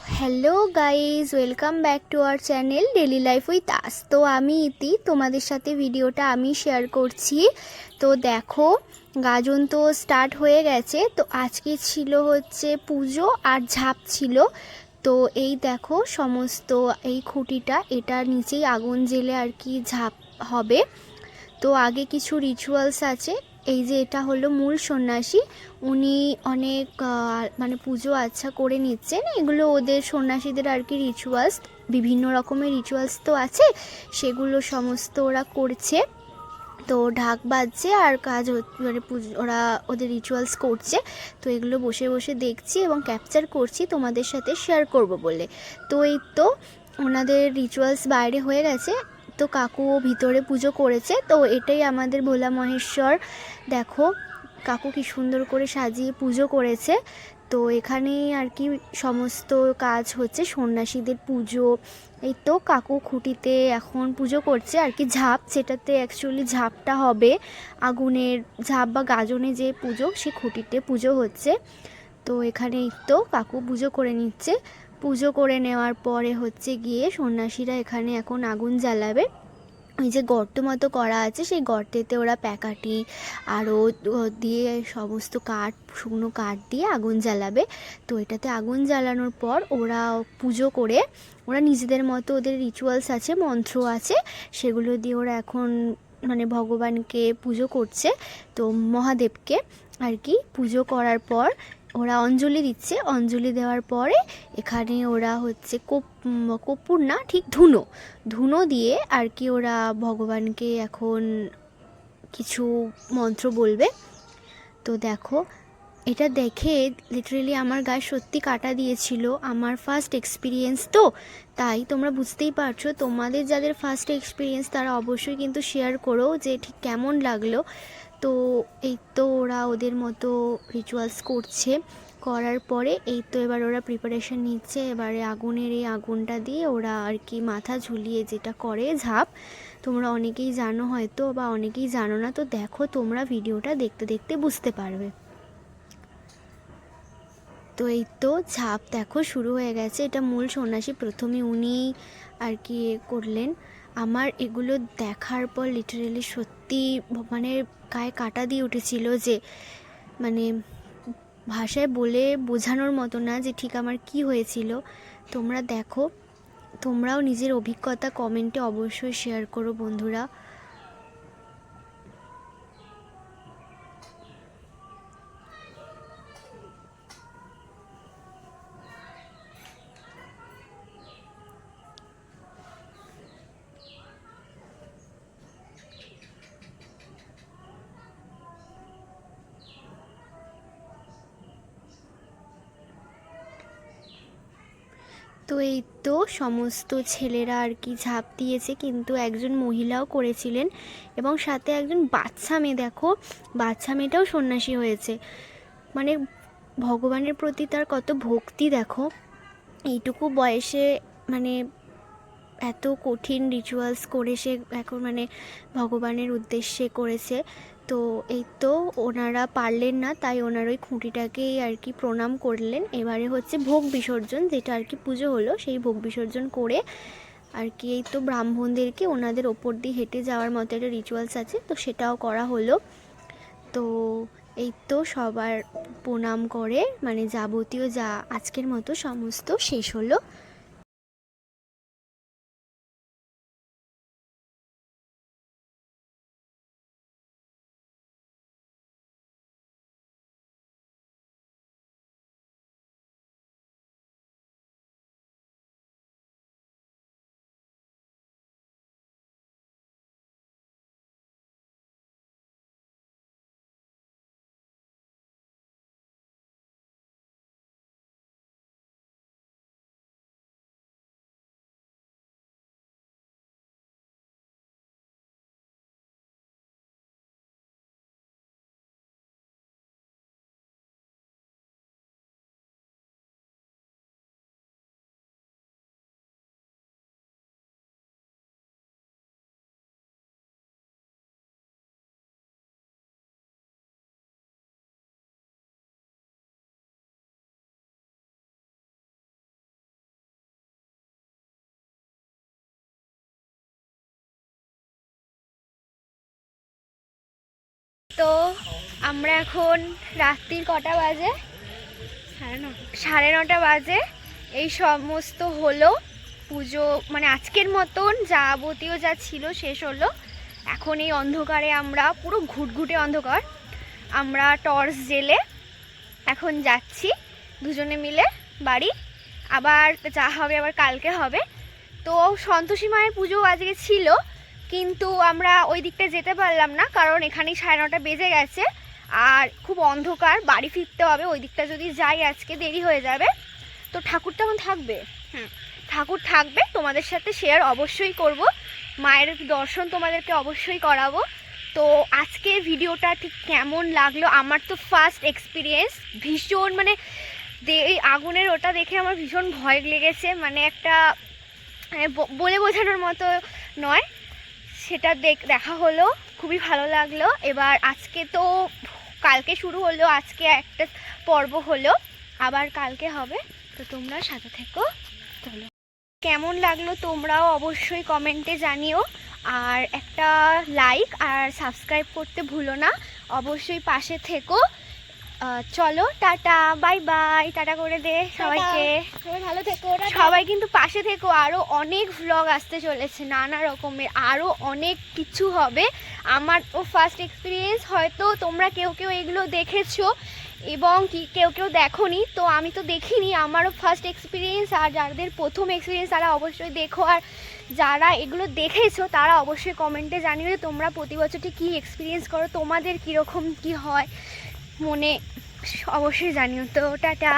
Hello guys, welcome back to our channel daily life with us. তো আমি ইতি, তোমাদের সাথে ভিডিওটা আমি শেয়ার করছি। তো দেখো, গাজন তো স্টার্ট হয়ে গেছে। তো আজকে ছিল হচ্ছে পুজো আর ঝাঁপ ছিল। তো এই দেখো সমস্ত এই খুঁটিটা, এটার নিচেই আগুন জ্বেলে আর কি ঝাঁপ হবে। তো আগে কিছু রিচুয়ালস আছে। এই যে এটা হলো মূল সন্ন্যাসী, উনি অনেক মানে পুজো আচ্ছা করে নিচ্ছেন। এগুলো ওদের সন্ন্যাসীদের আর কি রিচুয়ালস, বিভিন্ন রকমের রিচুয়ালস তো আছে, সেগুলো সমস্ত ওরা করছে। তো ঢাক বাজছে আর কাজ মানে ওরা ওদের রিচুয়ালস করছে। তো এগুলো বসে বসে দেখছি এবং ক্যাপচার করছি তোমাদের সাথে শেয়ার করব বলে। তো এই তো ওনাদের রিচুয়ালস বাইরে হয়ে গেছে। তো কাকুও ভিতরে পুজো করেছে। তো এটাই আমাদের ভোলা মহেশ্বর। দেখো কাকু কি সুন্দর করে সাজিয়ে পুজো করেছে। তো এখানেই আর কি সমস্ত কাজ হচ্ছে, সন্ন্যাসীদের পুজো। এই তো কাকু খুঁটিতে এখন পুজো করছে আর কি, ঝাঁপ, যেটাতে অ্যাকচুয়ালি ঝাঁপটা হবে, আগুনের ঝাঁপ বা গাজনে যে পুজো, সে খুঁটিতে পুজো হচ্ছে। তো এখানে এই তো কাকু পুজো করে নিচ্ছে। পুজো করে নেওয়ার পরে হচ্ছে গিয়ে সন্ন্যাসীরা এখানে এখন আগুন জ্বালাবে। ওই যে গর্ত মতো করা আছে, সেই গর্তেতে ওরা প্যাকাঠি আরও দিয়ে সমস্ত কাঠ, শুকনো কাঠ দিয়ে আগুন জ্বালাবে। তো এটাতে আগুন জ্বালানোর পর ওরা পুজো করে, ওরা নিজেদের মতো, ওদের রিচুয়ালস আছে, মন্ত্র আছে, সেগুলো দিয়ে ওরা এখন মানে ভগবানকে পুজো করছে। তো মহাদেবকে আর কি পুজো করার পর ওরা অঞ্জলি দিচ্ছে। অঞ্জলি দেওয়ার পরে এখানে ওরা হচ্ছে কর্পূর না, ঠিক ধুনো, ধুনো দিয়ে আর কি ওরা ভগবানকে এখন কিছু মন্ত্র বলবে। তো দেখো, এটা দেখে লিটারেলি আমার গায়ে সত্যি কাটা দিয়েছিল। আমার ফার্স্ট এক্সপিরিয়েন্স তো, তাই তোমরা বুঝতেই পারছো। তোমাদের যাদের ফার্স্ট এক্সপিরিয়েন্স তারা অবশ্যই কিন্তু শেয়ার করো যে ঠিক কেমন লাগলো। তো এই তো ওরা ওদের মতো রিচুয়ালস করছে, করার পরে এই তো এবার ওরা প্রিপারেশন নিচ্ছে। এবারে আগুনের এই আগুনটা দিয়ে ওরা আর কি মাথা ঝুলিয়ে যেটা করে ঝাঁপ, তোমরা অনেকেই জানো হয়তো বা অনেকেই জানো না। তো দেখো, তোমরা ভিডিওটা দেখতে দেখতে বুঝতে পারবে। তো এই তো ঝাঁপ দেখো শুরু হয়ে গেছে। এটা মূল সন্ন্যাসী, প্রথমে উনি আর কি করলেন। আমার এগুলো দেখার পর লিটারেলি সত্যি মানে গায়ে কাটা দিয়ে উঠেছিল, যে মানে ভাষায় বলে বোঝানোর মতো না যে ঠিক আমার কি হয়েছিল। তোমরা দেখো, তোমরাও নিজের অভিজ্ঞতা কমেন্টে অবশ্যই শেয়ার করো বন্ধুরা। তো এই তো সমস্ত ছেলেরা আর কি ঝাঁপ দিয়েছে, কিন্তু একজন মহিলাও করেছিলেন এবং সাথে একজন বাচ্চা মেয়ে। দেখো, বাচ্চা মেয়েটাও সন্ন্যাসী হয়েছে। মানে ভগবানের প্রতি তার কত ভক্তি দেখো, এইটুকু বয়সে মানে এত কঠিন রিচুয়ালস করে সে এখন মানে ভগবানের উদ্দেশ্যে করেছে। তো এই তো ওনারা পারলেন না, তাই ওনার ওই খুঁটিটাকেই আর কি প্রণাম করলেন। এবারে হচ্ছে ভোগ বিসর্জন, যেটা আর কি পুজো হলো, সেই ভোগ বিসর্জন করে আর কি এই তো ব্রাহ্মণদেরকে ওনাদের ওপর দিয়ে হেঁটে যাওয়ার মতো একটা রিচুয়ালস আছে, তো সেটাও করা হলো। তো এই তো সবার প্রণাম করে মানে যাবতীয় যা আজকের মতো সমস্ত শেষ হলো। তো আমরা এখন রাত্রির কটা বাজে, 9:30 বাজে। এই সমস্ত হলো পুজো, মানে আজকের মতন যাবতীয় যা ছিল শেষ হলো। এখন এই অন্ধকারে আমরা পুরো ঘুটঘুটে অন্ধকার, আমরা টর্চ জেলে এখন যাচ্ছি দুজনে মিলে বাড়ি। আবার যা হবে আবার কালকে হবে। তো সন্তোষী মায়ের পুজো আজকে ছিল, কিন্তু আমরা ওই দিকটা যেতে পারলাম না, কারণ এখানেই 9:30 বেজে গেছে আর খুব অন্ধকার, বাড়ি ফিরতে হবে। ওই দিকটা যদি যাই আজকে দেরি হয়ে যাবে। তো ঠাকুর তখন থাকবে, ঠাকুর থাকবে, তোমাদের সাথে শেয়ার অবশ্যই করব, মায়ের দর্শন তোমাদেরকে অবশ্যই করাবো। তো আজকের ভিডিওটা ঠিক কেমন লাগলো, আমার তো ফার্স্ট এক্সপিরিয়েন্স, ভীষণ মানে এই আগুনের ওটা দেখে আমার ভীষণ ভয় লেগেছে, মানে একটা বলে বোঝানোর মতো নয়। সেটা দেখা হলো, খুবই ভালো লাগলো। এবার আজকে তো কালকে শুরু হলো, আজকে একটা পর্ব হলো, আবার কালকে হবে। তো তোমরা সাথে থেকো। চলো, কেমন লাগলো তোমরাও অবশ্যই কমেন্টে জানিও, আর একটা লাইক আর সাবস্ক্রাইব করতে ভুলো না, অবশ্যই পাশে থেকো। চলো টাটা, বাই বাই, টাটা করে দে সবাইকে, সবাই ভালো থেকো, সবাই কিন্তু পাশে থেকো। আরও অনেক ভ্লগ আসতে চলেছে, নানা রকমের আরও অনেক কিছু হবে। আমার ও ফার্স্ট এক্সপিরিয়েন্স, হয়তো তোমরা কেউ কেউ এগুলো দেখেছো এবং কেউ কেউ দেখোনি, তো আমি তো দেখিনি, আমারও ফার্স্ট এক্সপিরিয়েন্স। আর যাদের প্রথম এক্সপিরিয়েন্স তারা অবশ্যই দেখো, আর যারা এগুলো দেখেছো তারা অবশ্যই কমেন্টে জানিও যে তোমরা প্রতি বছরটি কী এক্সপিরিয়েন্স করো, তোমাদের কীরকম কী হয় মনে, অবশ্যই জানিও। তো টাটা।